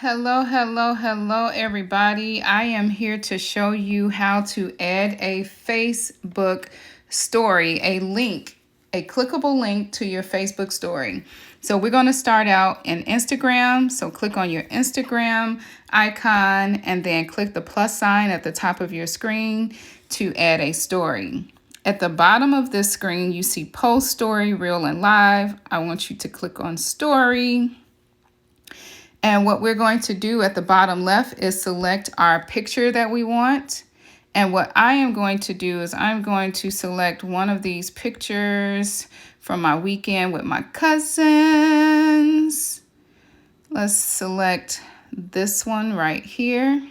Hello, hello, hello, everybody. I am here to show you how to add a Facebook story, a clickable link to your Facebook story. So we're going to start out in Instagram. So click on your Instagram icon and then click the plus sign at the top of your screen to add a story. At the bottom of this screen, you see post, story, reel, and live. I want you to click on story. And what we're going to do at the bottom left is select our picture that we want. And what I am going to do is I'm going to select one of these pictures from my weekend with my cousins. Let's select this one right here.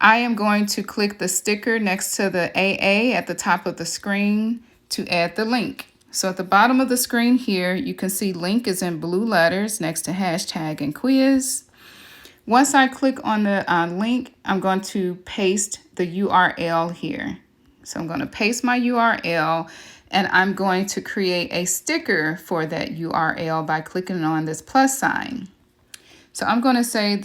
I am going to click the sticker next to the AA at the top of the screen to add the link. So at the bottom of the screen here, you can see link is in blue letters next to hashtag and quiz. Once I click on the link, I'm going to paste the URL here. So I'm going to paste my URL and I'm going to create a sticker for that URL by clicking on this plus sign. So I'm going to say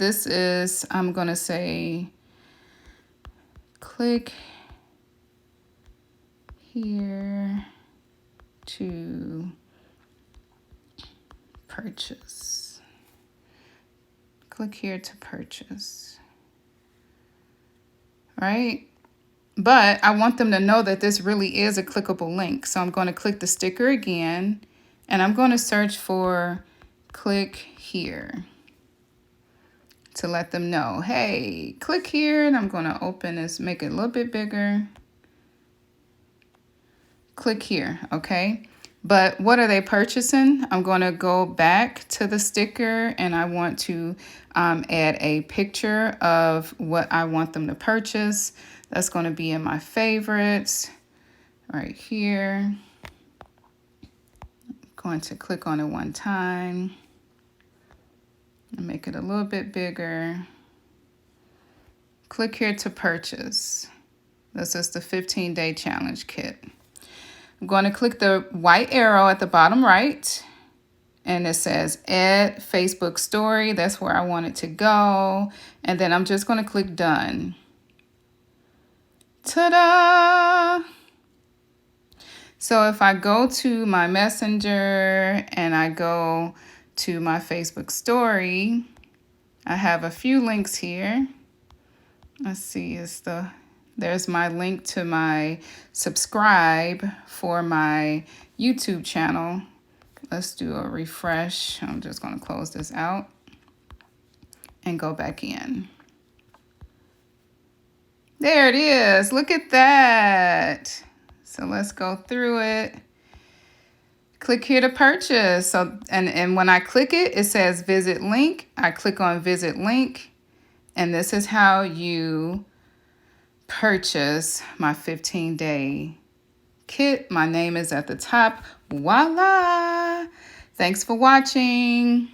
click here to purchase. Click here to purchase. Right? But I want them to know that this really is a clickable link. So I'm going to click the sticker again and I'm going to search for click here to let them know, hey, click here. And I'm going to open this, make it a little bit bigger. Click here, okay? But what are they purchasing? I'm going to go back to the sticker and I want to add a picture of what I want them to purchase. That's going to be in my favorites right here. I'm going to click on it one time and make it a little bit bigger. Click here to purchase. This is the 15-day challenge kit. I'm going to click the white arrow at the bottom right, and it says add Facebook story. That's where I want it to go. And then I'm just going to click done. Ta-da! So if I go to my messenger and I go to my Facebook story, I have a few links here. Let's see, there's my link to my subscribe for my YouTube channel. Let's do a refresh. I'm just going to close this out and go back in. There it is. Look at that. So let's go through it. Click here to purchase. So and when I click it, it says visit link. I click on visit link, and this is how you purchase my 15-day kit. My name is at the top. Voila! Thanks for watching.